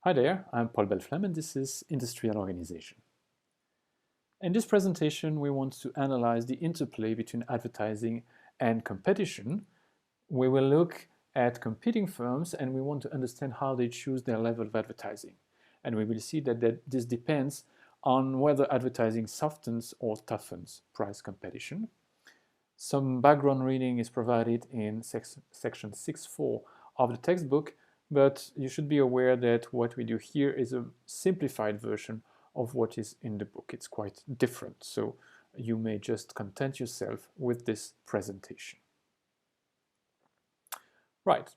Hi there, I'm Paul Belflem and this is Industrial Organization. In this presentation, we want to analyze the interplay between advertising and competition. We will look at competing firms and we want to understand how they choose their level of advertising. And we will see that this depends on whether advertising softens or toughens price competition. Some background reading is provided in section 6.4 of the textbook, but you should be aware that what we do here is a simplified version of what is in the book. It's quite different, so you may just content yourself with this presentation. Right.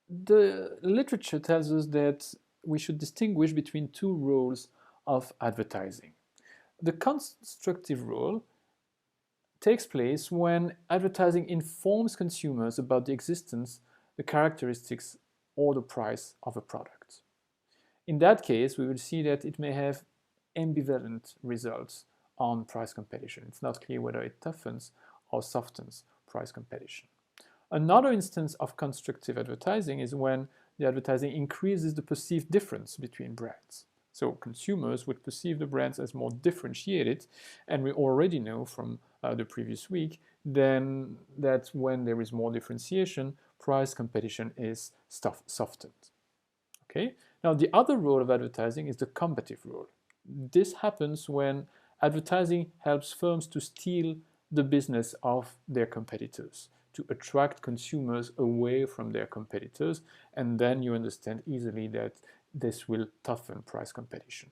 The literature tells us that we should distinguish between two roles of advertising. The constructive role takes place when advertising informs consumers about the existence, the characteristics, or the price of a product. In that case, we will see that it may have ambivalent results on price competition. It's not clear whether it toughens or softens price competition. Another instance of constructive advertising is when the advertising increases the perceived difference between brands. So consumers would perceive the brands as more differentiated, and we already know from the previous week then that when there is more differentiation, price competition is softened. Okay? Now the other role of advertising is the combative role. This happens when advertising helps firms to steal the business of their competitors, to attract consumers away from their competitors, and then you understand easily that this will toughen price competition.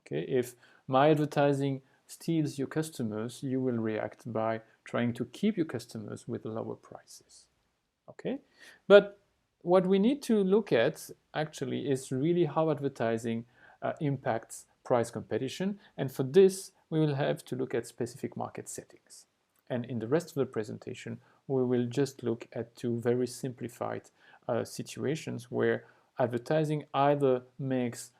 Okay? If my advertising steals your customers, you will react by trying to keep your customers with lower prices. Okay? But what we need to look at actually is really how advertising impacts price competition, and for this we will have to look at specific market settings. And in the rest of the presentation we will just look at two very simplified situations where advertising either makes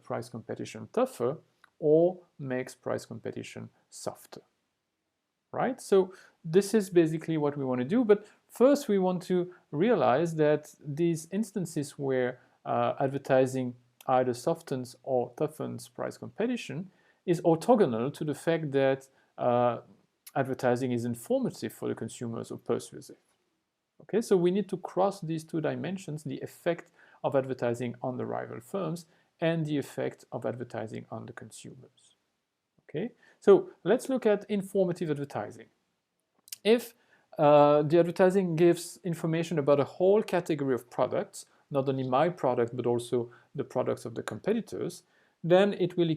price competition tougher or makes price competition softer. Right? So this is basically what we want to do, but first we want to realize that these instances where advertising either softens or toughens price competition is orthogonal to the fact that advertising is informative for the consumers or persuasive. Okay, so we need to cross these two dimensions, the effect of advertising on the rival firms and the effect of advertising on the consumers. Okay, so let's look at informative advertising. If the advertising gives information about a whole category of products, not only my product but also the products of the competitors, then it will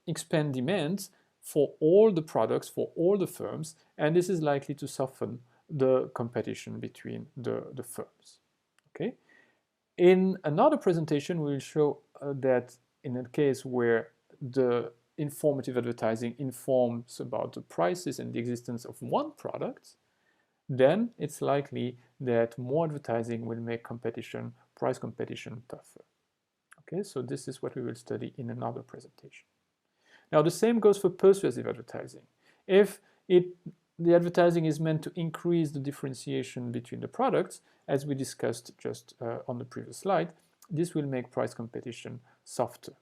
expand demand for all the products, for all the firms, and this is likely to soften the competition between the firms. Okay? In another presentation, we will show that in a case where the informative advertising informs about the prices and the existence of one product, then it's likely that more advertising will make price competition tougher. Okay, so this is what we will study in another presentation. Now the same goes for persuasive advertising. If the advertising is meant to increase the differentiation between the products, as we discussed just on the previous slide, this will make price competition softer.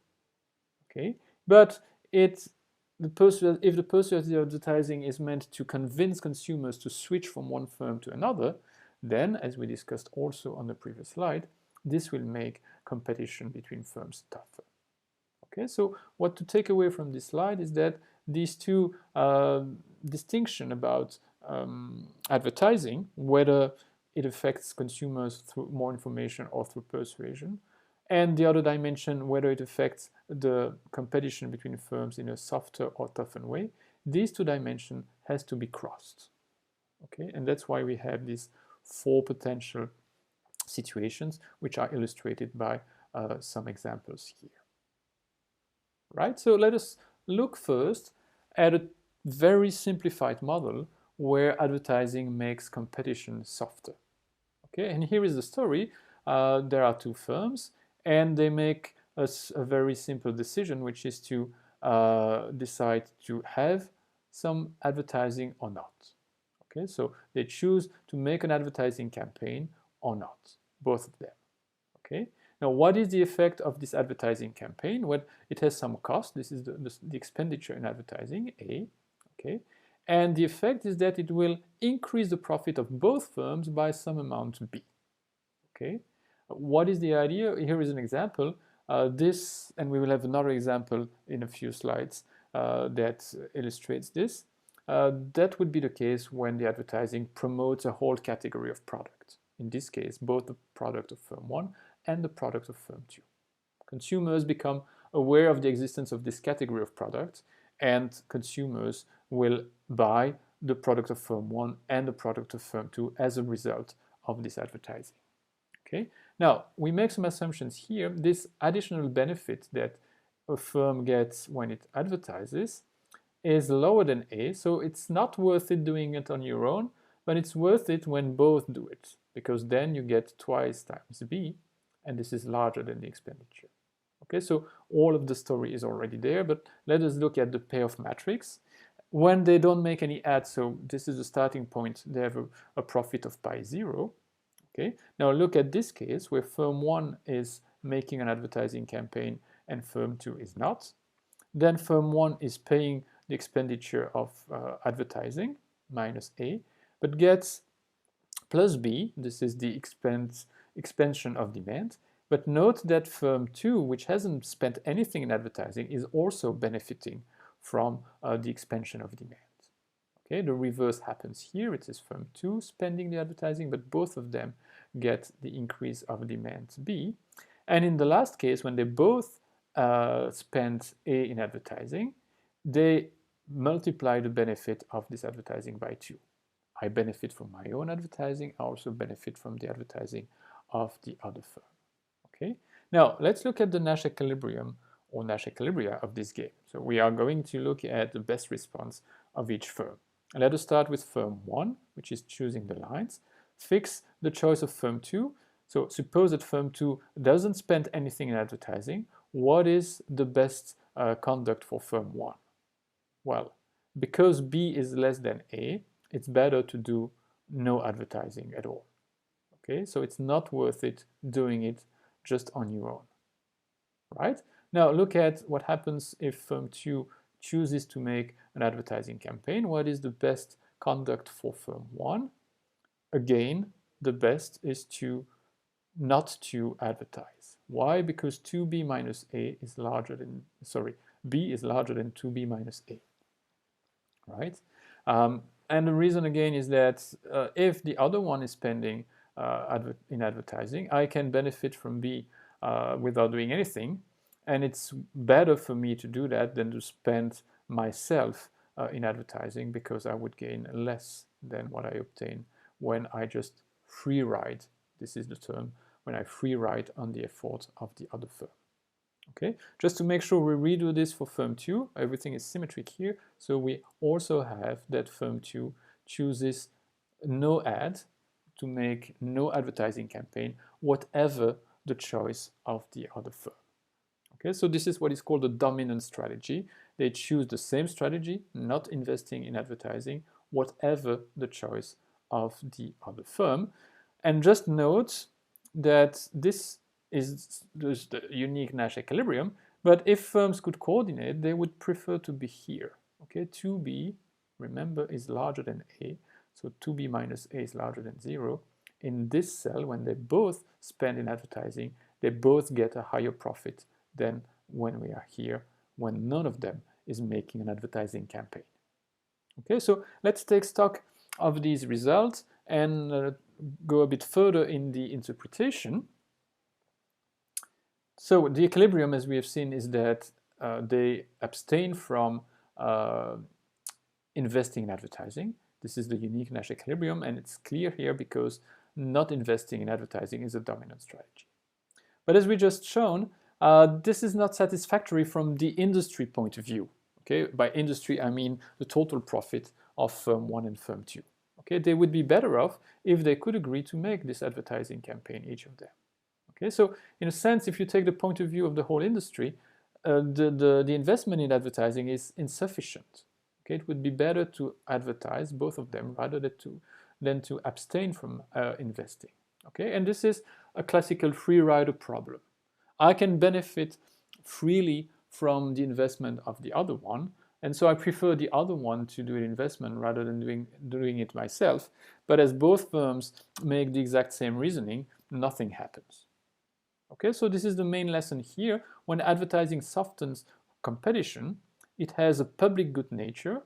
Okay, but if the persuasive advertising is meant to convince consumers to switch from one firm to another, then, as we discussed also on the previous slide, this will make competition between firms tougher. Okay, so what to take away from this slide is that these two distinctions about advertising, whether it affects consumers through more information or through persuasion, and the other dimension, whether it affects the competition between firms in a softer or toughened way, these two dimensions has to be crossed. Okay, and that's why we have these four potential situations, which are illustrated by some examples here. Right, so let us look first at a very simplified model where advertising makes competition softer. Okay, and here is the story. There are two firms, and they make a very simple decision, which is to decide to have some advertising or not. Okay, so they choose to make an advertising campaign or not, both of them. Okay, Now, what is the effect of this advertising campaign? Well, it has some cost. This is the expenditure in advertising, A, okay? And the effect is that it will increase the profit of both firms by some amount B, okay? What is the idea? Here is an example. This, and we will have another example in a few slides that illustrates this. That would be the case when the advertising promotes a whole category of product. In this case, both the product of firm 1 and the product of firm 2. Consumers become aware of the existence of this category of products, and consumers will buy the product of firm 1 and the product of firm 2 as a result of this advertising. Okay? Now, we make some assumptions here. This additional benefit that a firm gets when it advertises is lower than A, so it's not worth it doing it on your own, but it's worth it when both do it, because then you get twice times B, and this is larger than the expenditure. Okay, so all of the story is already there, but let us look at the payoff matrix. When they don't make any ads, so this is the starting point, they have a profit of pi 0. Okay, now look at this case where firm 1 is making an advertising campaign and firm 2 is not. Then firm 1 is paying the expenditure of advertising, minus A, but gets plus B, this is the expansion of demand. But note that firm 2, which hasn't spent anything in advertising, is also benefiting from the expansion of demand. Okay, the reverse happens here. It is firm 2 spending the advertising, but both of them get the increase of demand B. And in the last case, when they both spend A in advertising, they multiply the benefit of this advertising by 2. I benefit from my own advertising. I also benefit from the advertising of the other firm. Okay. Now let's look at the Nash equilibrium or Nash equilibria of this game. So we are going to look at the best response of each firm. And let us start with firm 1, which is choosing the lines. Fix the choice of firm 2. So suppose that firm 2 doesn't spend anything in advertising. What is the best conduct for firm 1? Well, because B is less than A, it's better to do no advertising at all. Okay, so it's not worth it doing it just on your own, right? Now look at what happens if firm 2 chooses to make an advertising campaign. What is the best conduct for firm 1? Again, the best is to not to advertise. Why? Because 2B minus A is larger than, B is larger than 2B minus A, right? And the reason again is that if the other one is spending in advertising, I can benefit from B without doing anything, and it's better for me to do that than to spend myself in advertising, because I would gain less than what I obtain when I just free ride, this is the term, when I free ride on the effort of the other firm. Okay, just to make sure we redo this for firm 2, everything is symmetric here, so we also have that firm 2 chooses no ad, to make no advertising campaign, whatever the choice of the other firm. Okay, so this is what is called the dominant strategy. They choose the same strategy, not investing in advertising, whatever the choice of the other firm. And just note that this is the unique Nash equilibrium, but if firms could coordinate, they would prefer to be here. Okay, 2B, remember, is larger than A, so 2B minus A is larger than 0. In this cell, when they both spend in advertising, they both get a higher profit than when we are here, when none of them is making an advertising campaign. Okay, so let's take stock of these results and go a bit further in the interpretation. So the equilibrium, as we have seen, is that they abstain from investing in advertising. This is the unique Nash equilibrium, and it's clear here because not investing in advertising is a dominant strategy. But as we just shown, this is not satisfactory from the industry point of view. Okay, by industry I mean the total profit of firm 1 and firm 2. Okay, they would be better off if they could agree to make this advertising campaign, each of them. Okay, so in a sense, if you take the point of view of the whole industry, the investment in advertising is insufficient. Okay, it would be better to advertise, both of them, rather than to abstain from investing. Okay, and this is a classical free rider problem. I can benefit freely from the investment of the other one, and so I prefer the other one to do the investment rather than doing it myself. But as both firms make the exact same reasoning, nothing happens. Okay, so this is the main lesson here. When advertising softens competition, it has a public good nature.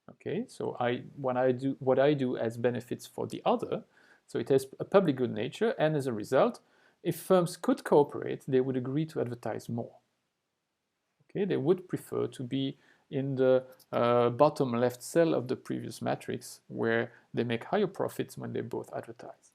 Okay, so what I do as benefits for the other, so it has a public good nature, and as a result, if firms could cooperate, they would agree to advertise more. Okay, they would prefer to be in the bottom left cell of the previous matrix, where they make higher profits when they both advertise.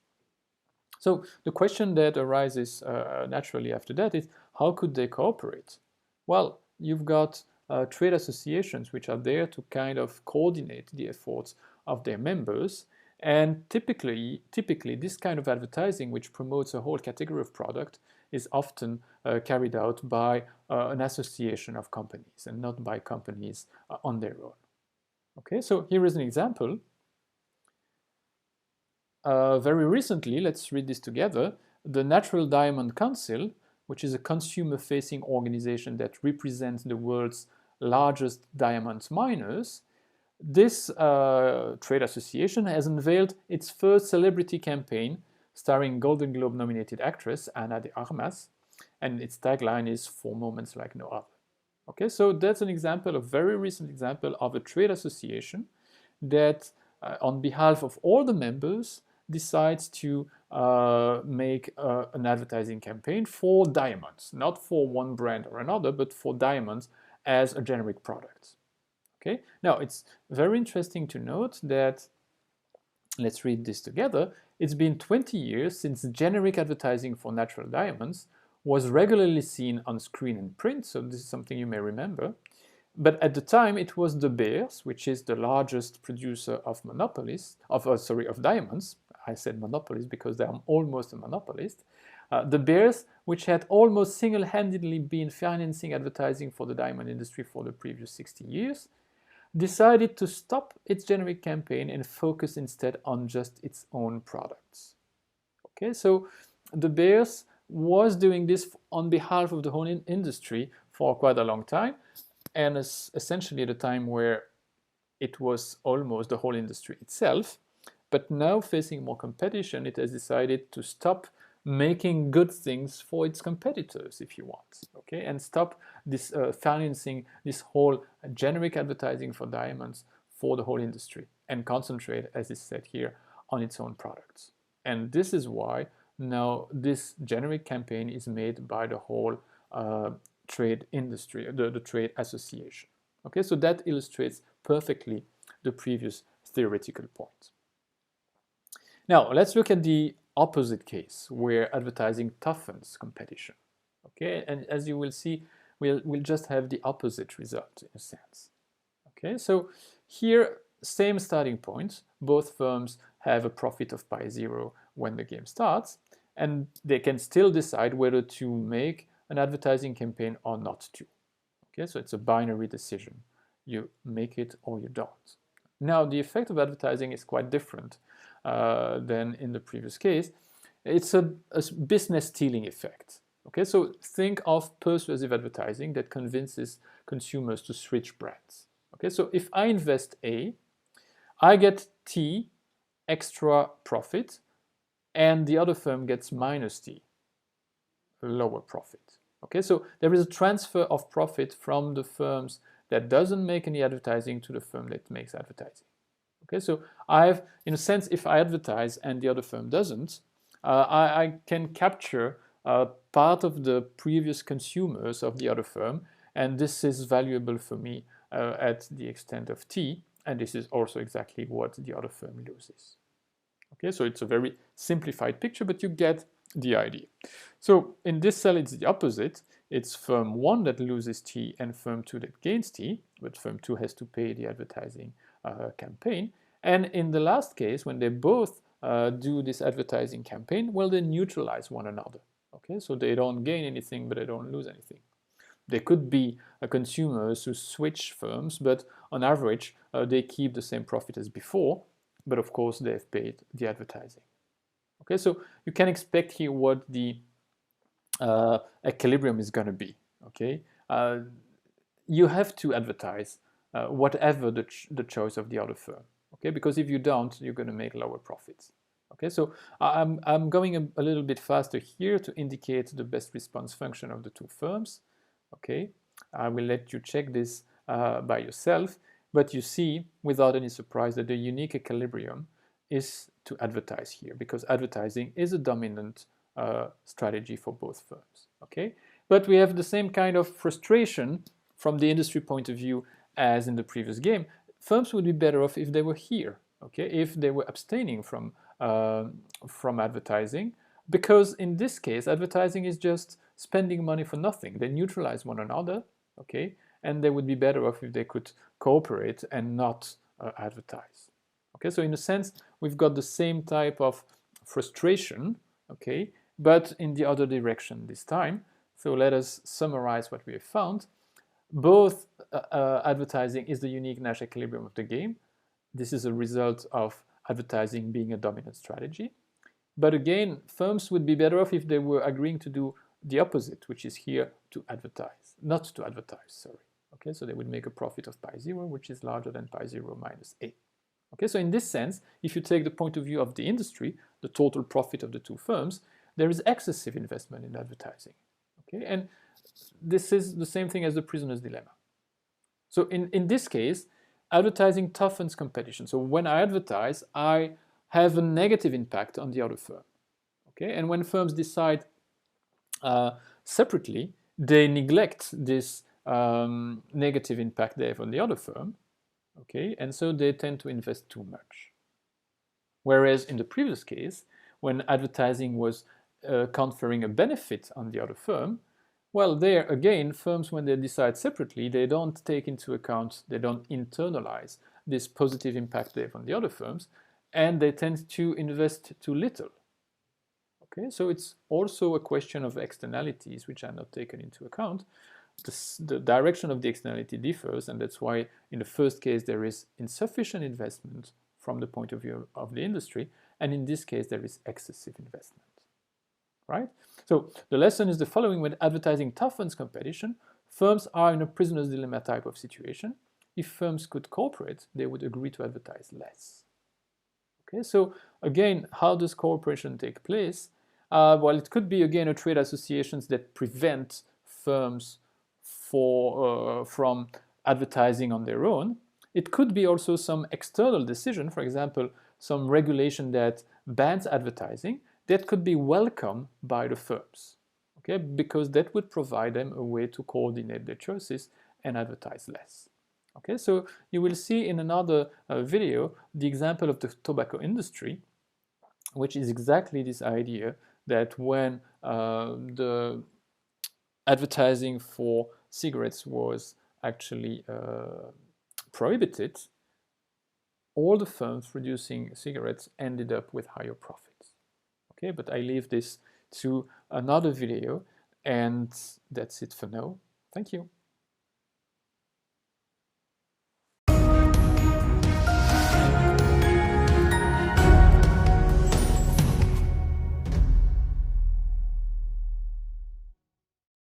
So the question that arises naturally after that is, how could they cooperate? Well, you've got trade associations which are there to kind of coordinate the efforts of their members, and typically this kind of advertising, which promotes a whole category of product, is often carried out by an association of companies and not by companies on their own. Okay, so here is an example. Very recently, let's read this together, the Natural Diamond Council, which is a consumer-facing organization that represents the world's largest diamond miners, this trade association has unveiled its first celebrity campaign starring Golden Globe-nominated actress Ana de Armas, and its tagline is "For moments like no other." Okay, so that's an example, a very recent example of a trade association that, on behalf of all the members, decides to make an advertising campaign for diamonds, not for one brand or another, but for diamonds as a generic product. Okay, now it's very interesting to note that, let's read this together, it's been 20 years since generic advertising for natural diamonds was regularly seen on screen and print, so this is something you may remember. But at the time, it was De Beers, which is the largest producer of of diamonds. I said monopolies because they are almost a monopolist. De Beers, which had almost single-handedly been financing advertising for the diamond industry for the previous 60 years, decided to stop its generic campaign and focus instead on just its own products. Okay, so De Beers was doing this on behalf of the whole industry for quite a long time, and essentially at a time where it was almost the whole industry itself. But now, facing more competition, it has decided to stop making good things for its competitors, if you want, okay, and stop this financing this whole generic advertising for diamonds for the whole industry, and concentrate, as is said here, on its own products. And this is why now this generic campaign is made by the whole trade industry, the trade association. Okay, so that illustrates perfectly the previous theoretical point. Now, let's look at the opposite case, where advertising toughens competition. Okay, and as you will see, we'll just have the opposite result in a sense. Okay, so here, same starting point. Both firms have a profit of pi0 when the game starts, and they can still decide whether to make an advertising campaign or not to. Okay, so it's a binary decision. You make it or you don't. Now, the effect of advertising is quite different than in the previous case. It's a business stealing effect. Okay, so think of persuasive advertising that convinces consumers to switch brands. Okay, so if I invest A, I get T extra profit, and the other firm gets minus T, lower profit. Okay, so there is a transfer of profit from the firms that doesn't make any advertising to the firm that makes advertising. Okay, so in a sense, if I advertise and the other firm doesn't, I can capture part of the previous consumers of the other firm, and this is valuable for me at the extent of T, and this is also exactly what the other firm loses. Okay, so it's a very simplified picture, but you get the idea. So in this cell, it's the opposite. It's firm 1 that loses T and firm 2 that gains T, but firm 2 has to pay the advertising campaign. And in the last case, when they both do this advertising campaign, well, they neutralize one another. Okay, so they don't gain anything, but they don't lose anything. They could be consumers who switch firms, but on average, they keep the same profit as before, but of course, they've paid the advertising. Okay, so you can expect here what the equilibrium is going to be. Okay, you have to advertise whatever the choice of the other firm. Okay, because if you don't, you're going to make lower profits. Okay, so I'm going a little bit faster here to indicate the best response function of the two firms. Okay, I will let you check this by yourself, but you see without any surprise that the unique equilibrium is to advertise here, because advertising is a dominant strategy for both firms. Okay, but we have the same kind of frustration from the industry point of view as in the previous game. Firms would be better off if they were here. Okay, if they were abstaining from advertising, because in this case, advertising is just spending money for nothing. They neutralize one another. Okay, and they would be better off if they could cooperate and not advertise. Okay, so in a sense, we've got the same type of frustration. Okay, but in the other direction this time. So let us summarize what we have found. Both advertising is the unique Nash equilibrium of the game. This is a result of advertising being a dominant strategy. But again, firms would be better off if they were agreeing to do the opposite, which is here to advertise, not to advertise, sorry. Okay, so they would make a profit of pi 0, which is larger than pi 0 minus a. Okay, so in this sense, if you take the point of view of the industry, the total profit of the two firms, there is excessive investment in advertising. Okay, and this is the same thing as the prisoner's dilemma. So in this case, advertising toughens competition. So when I advertise, I have a negative impact on the other firm. Okay, and when firms decide separately, they neglect this negative impact they have on the other firm. Okay, and so they tend to invest too much. Whereas in the previous case, when advertising was conferring a benefit on the other firm, well, there again, firms, when they decide separately, they don't take into account, they don't internalize this positive impact they have on the other firms, and they tend to invest too little. Okay, so it's also a question of externalities, which are not taken into account. The direction of the externality differs, and that's why in the first case there is insufficient investment from the point of view of the industry, and in this case there is excessive investment. Right? So the lesson is the following: when advertising toughens competition, firms are in a prisoner's dilemma type of situation. If firms could cooperate, they would agree to advertise less. Okay, so again, how does cooperation take place? Well, it could be again a trade associations that prevent firms from advertising on their own. It could be also some external decision, for example, some regulation that bans advertising, that could be welcomed by the firms, okay, because that would provide them a way to coordinate their choices and advertise less. Okay, so you will see in another video the example of the tobacco industry, which is exactly this idea that when the advertising for cigarettes was actually prohibited, all the firms producing cigarettes ended up with higher profits. Okay, but I leave this to another video, and that's it for now. Thank you.